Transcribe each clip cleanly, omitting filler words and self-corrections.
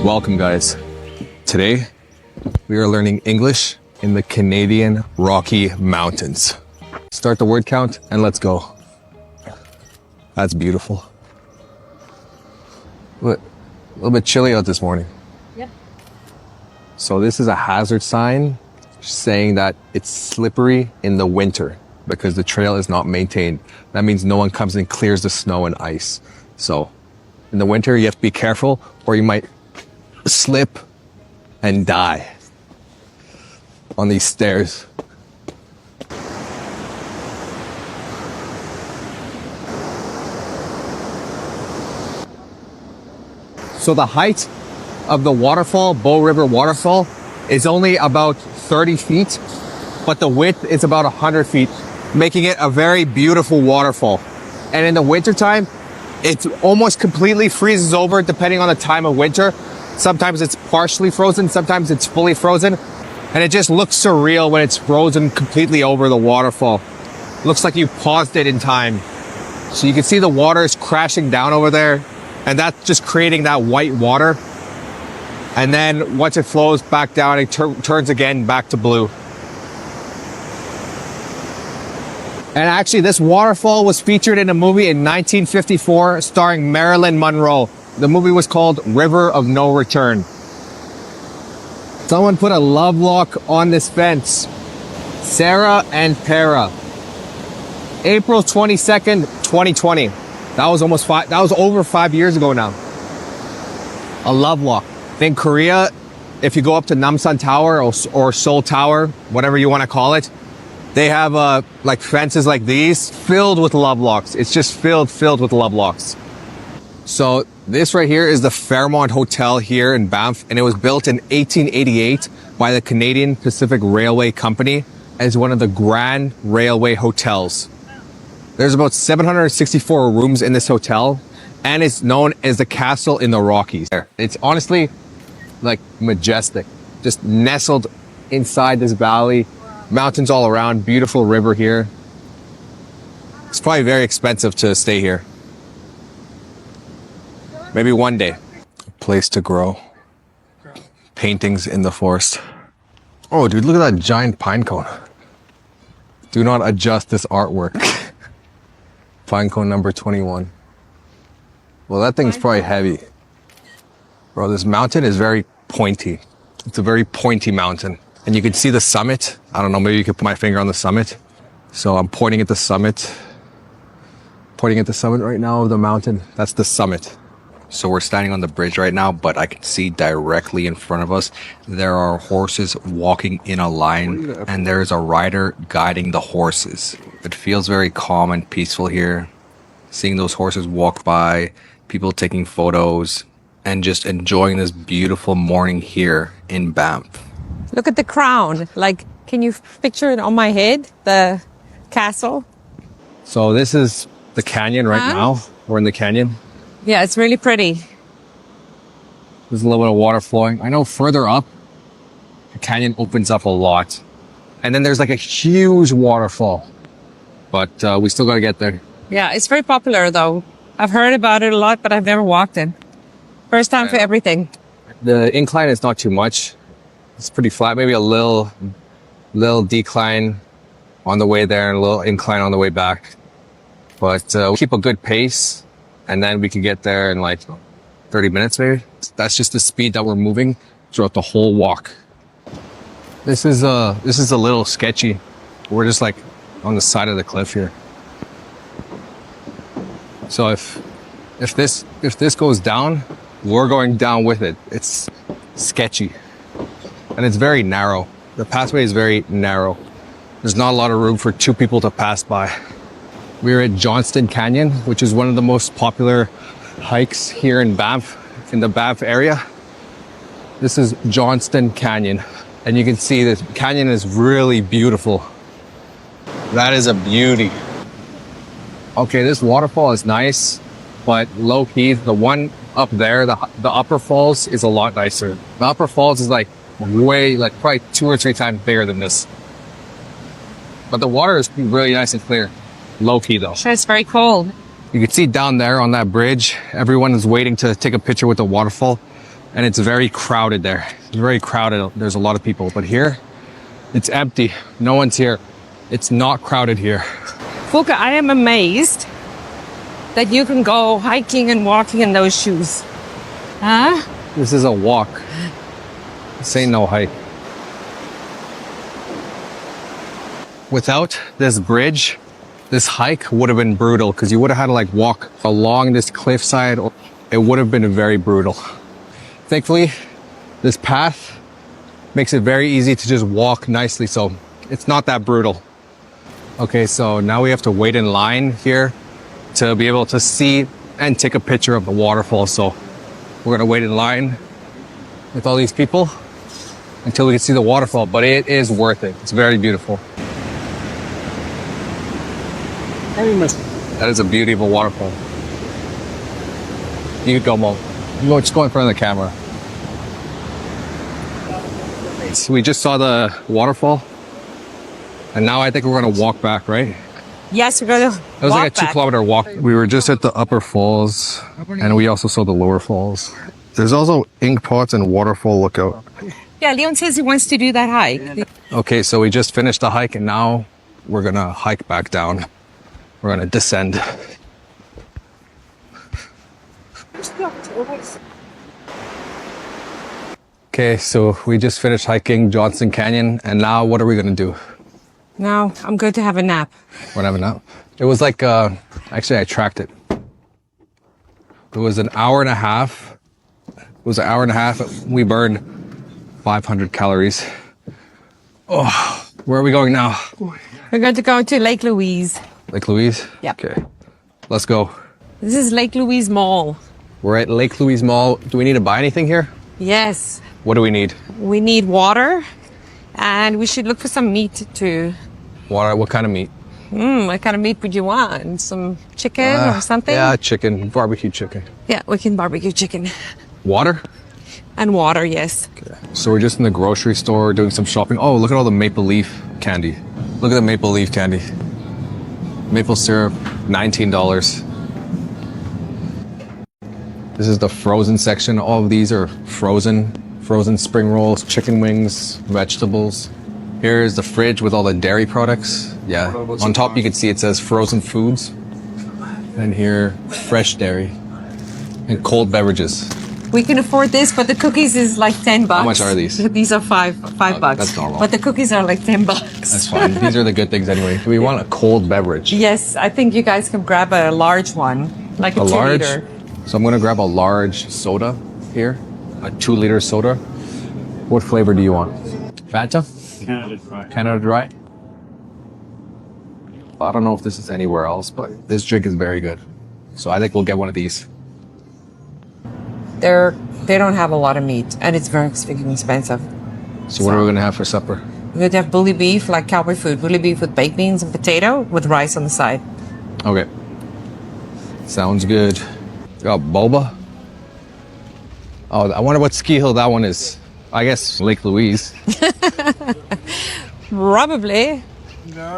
Welcome, guys. Today, we are learning English in the Canadian Rocky Mountains. Start the word count and let's go. That's beautiful. But a little bit chilly out this morning. Yeah. So this is a hazard sign saying that it's slippery in the winter because the trail is not maintained. That means no one comes and clears the snow and ice. So in the winter, you have to be careful or you might slip and die on these stairs. So the height of the waterfall, Bow River Waterfall, is only about 30 feet, but the width is about 100 feet, making it a very beautiful waterfall. And in the wintertime, it almost completely freezes over depending on the time of winter. Sometimes it's partially frozen, sometimes it's fully frozen. And it just looks surreal when it's frozen completely over the waterfall. Looks like you paused it in time. So you can see the water is crashing down over there. And that's just creating that white water. And then once it flows back down, it turns again back to blue. And actually, this waterfall was featured in a movie in 1954 starring Marilyn Monroe. The movie was called River of No Return. Someone put a love lock on this fence. Sarah and Para. April 22nd, 2020. That was over 5 years ago now. A love lock. In Korea, if you go up to Namsan Tower or Seoul Tower, whatever you want to call it, they have like fences like these filled with love locks. It's just filled with love locks. So this right here is the Fairmont Hotel here in Banff, and it was built in 1888 by the Canadian Pacific Railway Company as one of the Grand Railway hotels. There's about 764 rooms in this hotel, and it's known as the Castle in the Rockies. It's honestly like majestic, just nestled inside this valley, mountains all around, beautiful river here. It's probably very expensive to stay here. Maybe one day. A place to grow. Paintings in the forest. Oh, dude, look at that giant pine cone. Do not adjust this artwork. Pine cone number 21. Well, that thing's probably heavy. Bro, this mountain is very pointy. It's a very pointy mountain. And you can see the summit. I don't know, maybe you could put my finger on the summit. So I'm pointing at the summit. Pointing at the summit right now of the mountain. That's the summit. So we're standing on the bridge right now, but I can see directly in front of us, there are horses walking in a line, and there's a rider guiding the horses. It feels very calm and peaceful here. Seeing those horses walk by, people taking photos, and just enjoying this beautiful morning here in Banff. Look at the crown. Like, can you picture it on my head? The castle? So this is the canyon right now. We're in the canyon. Yeah, it's really pretty. There's a little bit of water flowing. I know further up, the canyon opens up a lot. And then there's like a huge waterfall. But we still gotta get there. Yeah, it's very popular though. I've heard about it a lot, but I've never walked it. First time for everything. The incline is not too much. It's pretty flat. Maybe a little decline on the way there and a little incline on the way back. But we keep a good pace. And then we can get there in like 30 minutes maybe. That's just the speed that we're moving throughout the whole walk. This is a little sketchy. We're just like on the side of the cliff here. So if this goes down, we're going down with it. It's sketchy. And it's very narrow. The pathway is very narrow. There's not a lot of room for two people to pass by. We're at Johnston Canyon, which is one of the most popular hikes here in Banff, in the Banff area. This is Johnston Canyon. And you can see the canyon is really beautiful. That is a beauty. Okay, this waterfall is nice, but low key, the one up there, the upper falls is a lot nicer. The upper falls is like probably 2 or 3 times bigger than this. But the water is really nice and clear. Low key though. Sure, it's very cold. You can see down there on that bridge, everyone is waiting to take a picture with the waterfall. and it's very crowded there. It's very crowded. There's a lot of people, but here it's empty. No one's here. It's not crowded here. Fuka, I am amazed that you can go hiking and walking in those shoes. Huh? This is a walk. This ain't no hike. Without this bridge, this hike would have been brutal because you would have had to like walk along this cliffside. It would have been very brutal. Thankfully, this path makes it very easy to just walk nicely, so it's not that brutal. Okay, so now we have to wait in line here to be able to see and take a picture of the waterfall. So we're gonna wait in line with all these people until we can see the waterfall, but it is worth it. It's very beautiful. That is a beauty of a waterfall. You go, Mo. You go, just go in front of the camera. So we just saw the waterfall, and now I think we're gonna walk back, right? Yes, we're going to It was like a 2-kilometer walk. We were just at the upper falls, and we also saw the lower falls. There's also ink pots and waterfall lookout. Yeah, Leon says he wants to do that hike. Okay, so we just finished the hike, and now we're gonna hike back down. We're gonna descend. Okay, so we just finished hiking Johnson Canyon, and now what are we gonna do? Now I'm going to have a nap. We're gonna have a nap. It was like, actually I tracked it. It was an hour and a half. We burned 500 calories. Oh, where are we going now? We're going to go to Lake Louise. Lake Louise? Yep. Okay, let's go. This is Lake Louise Mall. We're at Lake Louise Mall. Do we need to buy anything here? Yes. What do we need? We need water, and we should look for some meat too. Water, what kind of meat? What kind of meat would you want? Some chicken or something? Yeah, chicken, barbecue chicken. Yeah, we can barbecue chicken. Water? And water, yes. Okay. So we're just in the grocery store doing some shopping. Oh, look at all the maple leaf candy. Look at the maple leaf candy. Maple syrup, $19. This is the frozen section. All of these are frozen spring rolls, chicken wings, vegetables. Here's the fridge with all the dairy products. Yeah, on top you can see it says frozen foods. And here, fresh dairy and cold beverages. We can afford this, but the cookies is like $10. How much are these? These are five bucks. That's normal. But the cookies are like $10. That's fine. These are the good things anyway. Do we want a cold beverage? Yes, I think you guys can grab a large one, like a 2 large? liter. So I'm gonna grab a large soda here, a 2-liter soda. What flavor do you want? Fanta? Canada Dry. Canada Dry? I don't know if this is anywhere else, but this drink is very good. So I think we'll get one of these. They don't have a lot of meat, and it's very freaking expensive. So what are we gonna have for supper? We're going to have bully beef, like cowboy food. Bully beef with baked beans and potato with rice on the side. Okay. Sounds good. Got boba. Oh, I wonder what ski hill that one is. I guess Lake Louise. Probably.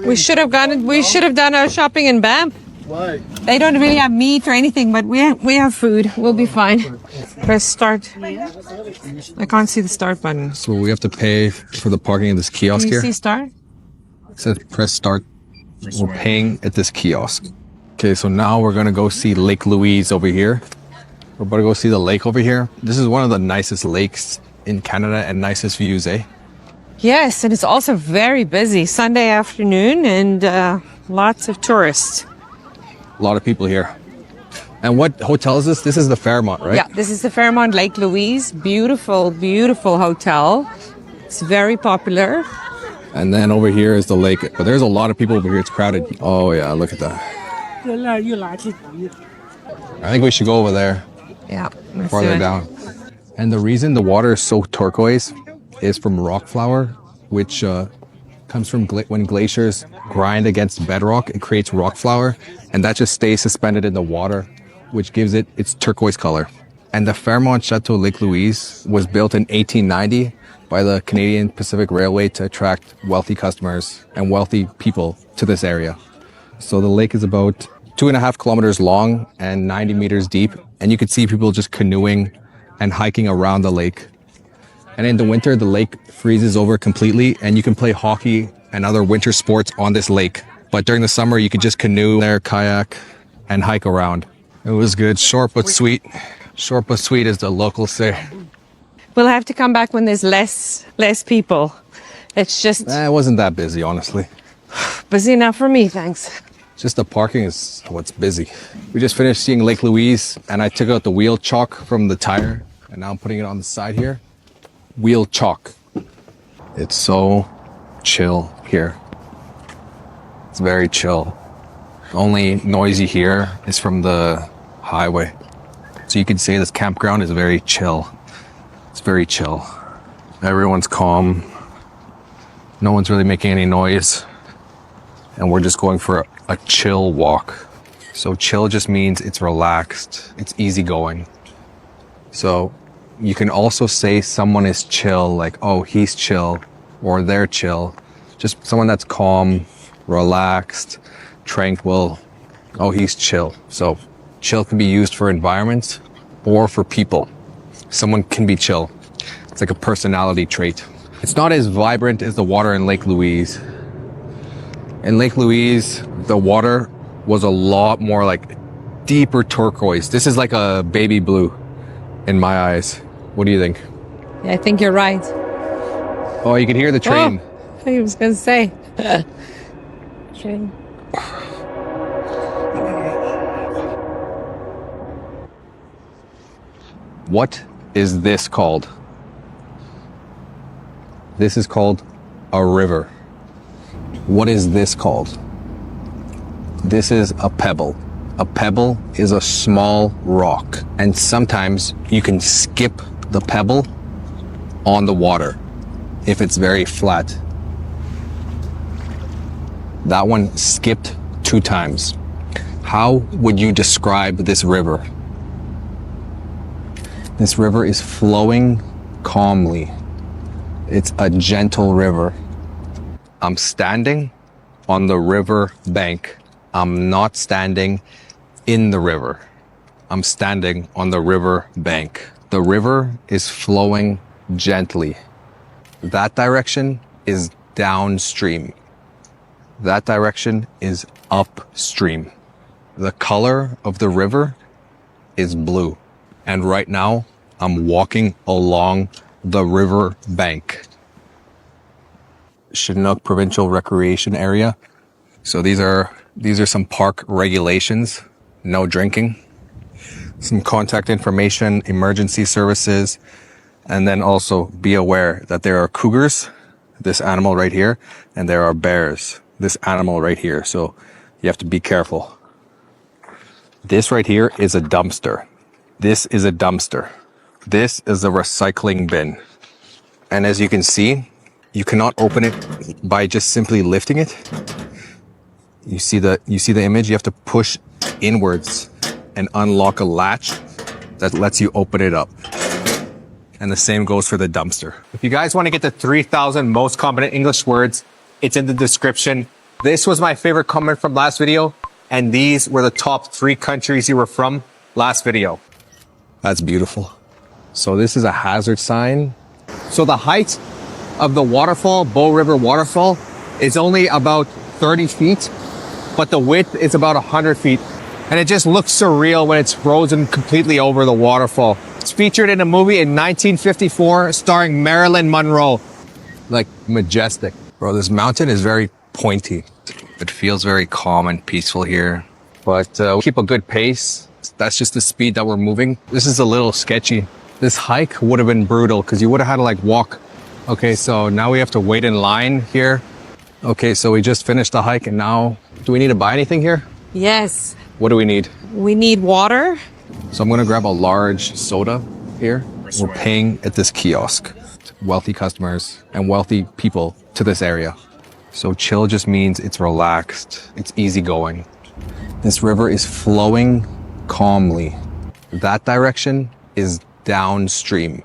We should have done our shopping in Banff. Why? They don't really have meat or anything, but we have food. We'll be fine. Press start. I can't see the start button. So we have to pay for the parking of this kiosk Can you here. see start? It says press start. We're paying at this kiosk. Okay, so now we're gonna go see Lake Louise over here. We're about to go see the lake over here. This is one of the nicest lakes in Canada and nicest views, eh? Yes, and it's also very busy. Sunday afternoon and lots of tourists. A lot of people here. And what hotel is this? This is the Fairmont, right? Yeah, this is the Fairmont Lake Louise. Beautiful, beautiful hotel. It's very popular. And then over here is the lake. But there's a lot of people over here. It's crowded. Oh yeah, look at that. I think we should go over there, Yeah, let's do farther it. down. And the reason the water is so turquoise is from rock flour, which comes from when glaciers grind against bedrock. It creates rock flour, and that just stays suspended in the water, which gives it its turquoise color. And the Fairmont Chateau Lake Louise was built in 1890 by the Canadian Pacific Railway to attract wealthy customers and wealthy people to this area. So the lake is about 2.5 kilometers long and 90 meters deep, and you could see people just canoeing and hiking around the lake. And in the winter, the lake freezes over completely and you can play hockey and other winter sports on this lake. But during the summer, you could just canoe there, kayak, and hike around. It was good. Short but sweet. Short but sweet, as the locals say. We'll have to come back when there's less people. It's just It wasn't that busy, honestly. busy enough for me, thanks. Just the parking is what's busy. We just finished seeing Lake Louise and I took out the wheel chalk from the tire and now I'm putting it on the side here. Wheel chalk. It's so chill here. It's very chill. Only noisy here is from the highway. So you can say this campground is very chill. It's very chill. Everyone's calm. No one's really making any noise. And we're just going for a chill walk. So chill just means it's relaxed. It's easygoing. So you can also say someone is chill, like, oh, he's chill, or they're chill. Just someone that's calm, relaxed, tranquil. Oh, he's chill. So chill can be used for environments or for people. Someone can be chill. It's like a personality trait. It's not as vibrant as the water in Lake Louise. In Lake Louise, the water was a lot more like deeper turquoise. This is like a baby blue in my eyes. What do you think? Yeah, I think you're right. Oh, you can hear the train. Oh, I was gonna say. Train. What is this called? This is called a river. What is this called? This is a pebble. A pebble is a small rock, and sometimes you can skip the pebble on the water if it's very flat. That one skipped 2 times. How would you describe this river? This river is flowing calmly. It's a gentle river. I'm standing on the river bank. I'm not standing in the river. I'm standing on the river bank. The river is flowing gently. That direction is downstream. That direction is upstream. The color of the river is blue. And right now, I'm walking along the river bank. Chinook Provincial Recreation Area. So these are some park regulations. No drinking. Some contact information, emergency services, and then also be aware that there are cougars, this animal right here, and there are bears, this animal right here. So you have to be careful. This right here is a dumpster. This is a dumpster. This is a recycling bin. And as you can see, you cannot open it by just simply lifting it. You see the image? You have to push inwards and unlock a latch that lets you open it up. And the same goes for the dumpster. If you guys want to get the 3,000 most common English words, it's in the description. This was my favorite comment from last video, and these were the top 3 countries you were from last video. That's beautiful. So this is a hazard sign. So the height of the waterfall, Bow River Waterfall, is only about 30 feet, but the width is about 100 feet. And it just looks surreal when it's frozen completely over the waterfall. It's featured in a movie in 1954 starring Marilyn Monroe. Like, majestic. Bro, this mountain is very pointy. It feels very calm and peaceful here. But we keep a good pace. That's just the speed that we're moving. This is a little sketchy. This hike would have been brutal because you would have had to like walk. Okay, so now we have to wait in line here. Okay, so we just finished the hike and now, do we need to buy anything here? Yes. What do we need? We need water. So I'm gonna grab a large soda here. We're paying at this kiosk. Wealthy customers and wealthy people to this area. So chill just means it's relaxed. It's easygoing. This river is flowing calmly. That direction is downstream.